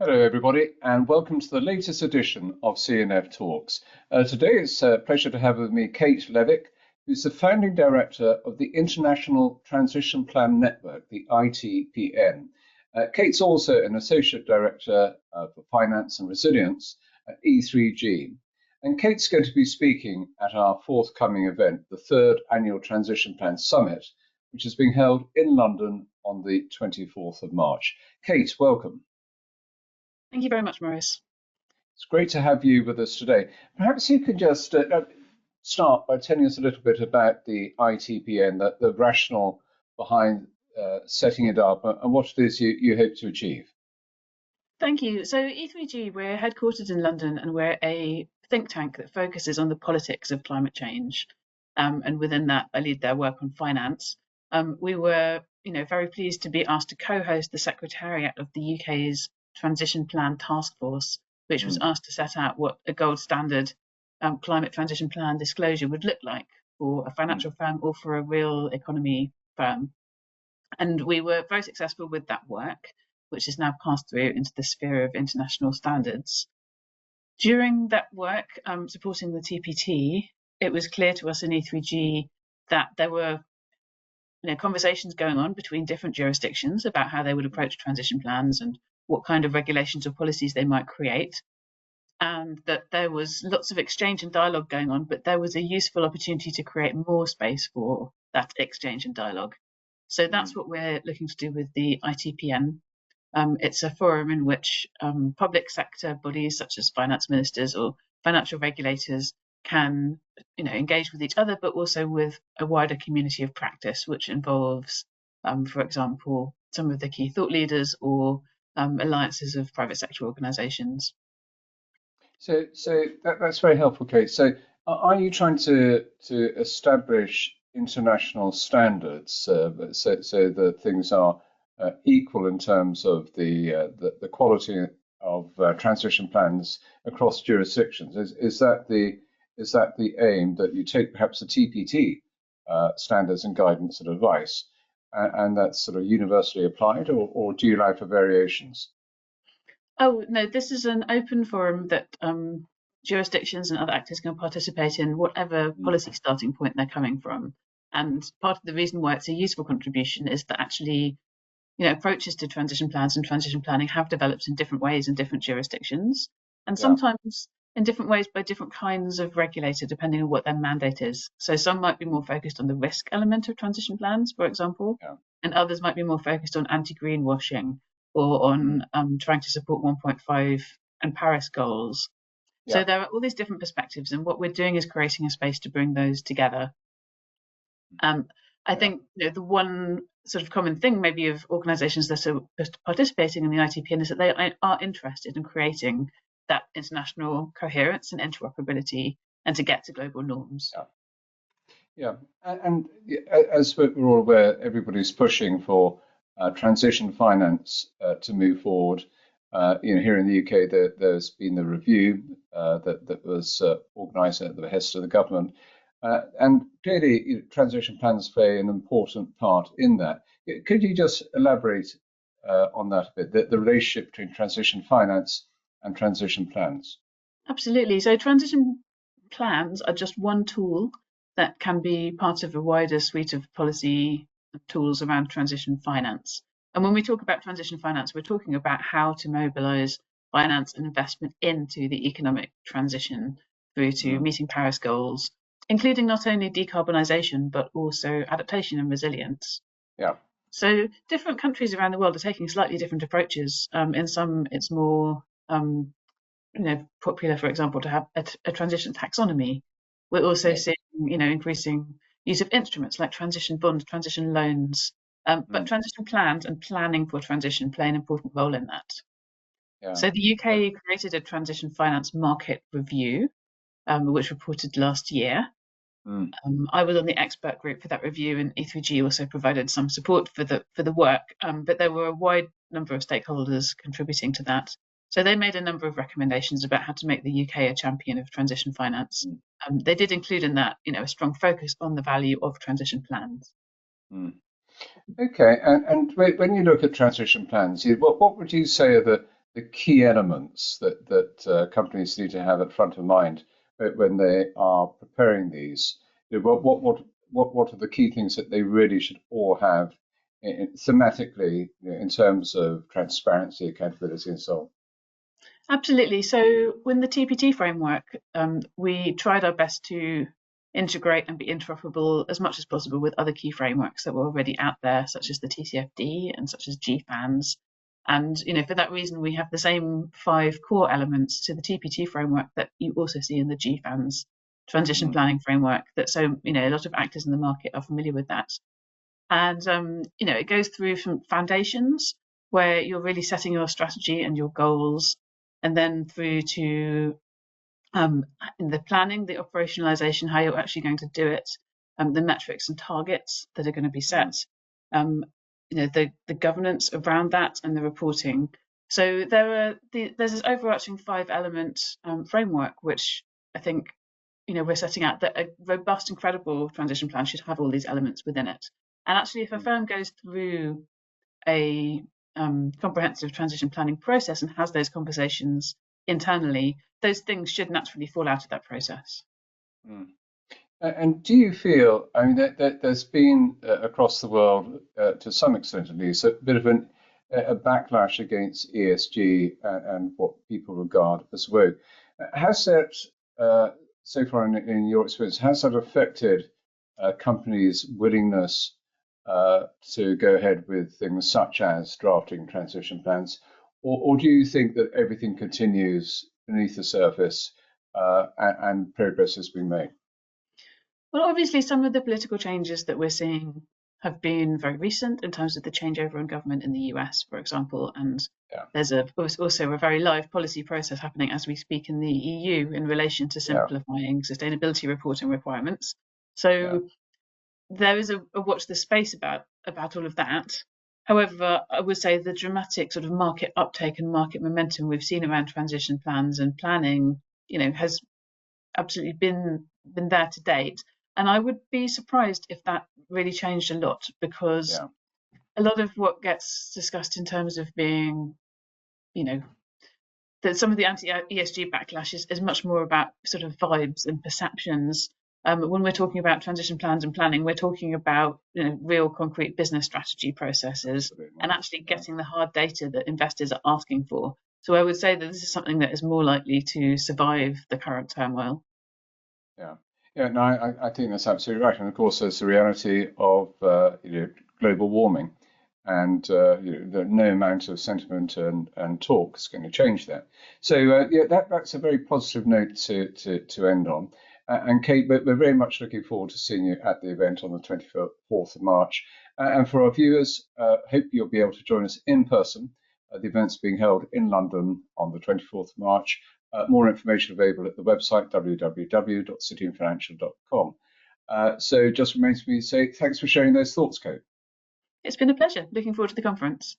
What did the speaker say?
Hello, everybody, and welcome to the latest edition of CNF Talks. Today it's a pleasure to have with me Kate Levick, who's the founding director of the International Transition Plan Network, the ITPN. Kate's also an associate director for finance and resilience at E3G. And Kate's going to be speaking at our forthcoming event, the third annual Transition Plan Summit, which is being held in London on the 24th of March. Kate, welcome. Thank you very much, Maurice. It's great to have you with us today. Perhaps you could just start by telling us a little bit about the ITPN, the rationale behind setting it up, and what it is you hope to achieve. Thank you. So E3G, we're headquartered in London, and we're a think tank that focuses on the politics of climate change. And within that, I lead their work on finance. We were, very pleased to be asked to co-host the Secretariat of the UK's Transition Plan Task Force, which was asked to set out what a gold standard climate transition plan disclosure would look like for a financial firm or for a real economy firm. And we were very successful with that work, which is now passed through into the sphere of international standards. During that work, supporting the TPT, it was clear to us in E3G that there were conversations going on between different jurisdictions about how they would approach transition plans and what kind of regulations or policies they might create, and that there was lots of exchange and dialogue going on, but there was a useful opportunity to create more space for that exchange and dialogue. So that's what we're looking to do with the ITPN. It's a forum in which public sector bodies such as finance ministers or financial regulators can engage with each other, but also with a wider community of practice, which involves, for example, some of the key thought leaders or alliances of private sector organisations. So that's very helpful, Kate. So are you trying to establish international standards so that things are equal in terms of the quality of transition plans across jurisdictions? Is that the aim, that you take perhaps the TPT standards and guidance and advice, and that's sort of universally applied, or do you allow for variations? Oh, no, this is an open forum that jurisdictions and other actors can participate in, whatever policy starting point they're coming from. And part of the reason why it's a useful contribution is that actually, approaches to transition plans and transition planning have developed in different ways in different jurisdictions, and sometimes in different ways by different kinds of regulator, depending on what their mandate is. So some might be more focused on the risk element of transition plans, for example, and others might be more focused on anti-greenwashing or on trying to support 1.5 and Paris goals. So there are all these different perspectives, and what we're doing is creating a space to bring those together. I think the one sort of common thing maybe of organisations that are participating in the ITPN is that they are interested in creating that international coherence and interoperability and to get to global norms. And as we're all aware, everybody's pushing for transition finance to move forward. Here in the UK, there's been the review that was organised at the behest of the government. And clearly, transition plans play an important part in that. Could you just elaborate on that a bit, the relationship between transition finance and transition plans? Absolutely. So transition plans are just one tool that can be part of a wider suite of policy tools around transition finance. And when we talk about transition finance, we're talking about how to mobilise finance and investment into the economic transition through to meeting Paris goals, including not only decarbonisation, but also adaptation and resilience. So different countries around the world are taking slightly different approaches. In some, it's more popular, for example, to have a transition taxonomy. We're also seeing, increasing use of instruments like transition bonds, transition loans, but transition plans and planning for transition play an important role in that. So the UK created a transition finance market review, which reported last year. I was on the expert group for that review, and E3G also provided some support for the work, but there were a wide number of stakeholders contributing to that. So they made a number of recommendations about how to make the UK a champion of transition finance. They did include in that, a strong focus on the value of transition plans. Okay, and when you look at transition plans, what would you say are the key elements that companies need to have at front of mind when they are preparing these? What are the key things that they really should all have thematically, in terms of transparency, accountability, and so on? Absolutely. So, when the TPT framework, we tried our best to integrate and be interoperable as much as possible with other key frameworks that were already out there, such as the TCFD and such as GFANS. And for that reason, we have the same 5 core elements to the TPT framework that you also see in the GFANS transition Mm, planning framework. That a lot of actors in the market are familiar with that. And it goes through from foundations where you're really setting your strategy and your goals, and then through to in the planning, the operationalization, how you're actually going to do it, the metrics and targets that are going to be mm, set, um, the governance around that, and the reporting. So there's this overarching 5-element framework, which I think we're setting out that a robust and credible transition plan should have all these elements within it. And actually, if a mm, firm goes through a comprehensive transition planning process and has those conversations internally, those things should naturally fall out of that process. mm. And do you feel, I mean, that there's been across the world, to some extent at least, a bit of a backlash against ESG and what people regard as woke. Has that, uh, so far in your experience, has that affected companies' willingness to go ahead with things such as drafting transition plans? Or do you think that everything continues beneath the surface and progress has been made? Well, obviously, some of the political changes that we're seeing have been very recent in terms of the changeover in government in the US, for example, and Yeah, there's also a very live policy process happening as we speak in the EU in relation to yeah, simplifying sustainability reporting requirements. yeah. So there is a watch the space about all of that. However, I would say the dramatic sort of market uptake and market momentum we've seen around transition plans and planning, has absolutely been there to date. And I would be surprised if that really changed a lot, because Yeah, a lot of what gets discussed in terms of being, you know, that some of the anti-ESG backlash is much more about sort of vibes and perceptions. When we're talking about transition plans and planning, we're talking about real concrete business strategy processes absolutely. and actually Yeah, getting the hard data that investors are asking for. So I would say that this is something that is more likely to survive the current turmoil. yeah, yeah. No, I think that's absolutely right. And of course, there's the reality of global warming, and no amount of sentiment and talk is going to change that. So yeah, that's a very positive note to end on. And Kate, we're very much looking forward to seeing you at the event on the 24th of March. And for our viewers, hope you'll be able to join us in person. The event's being held in London on the 24th of March. More information available at the website www.cityandfinancial.com. So just remains for me to say thanks for sharing those thoughts, Kate. It's been a pleasure. Looking forward to the conference.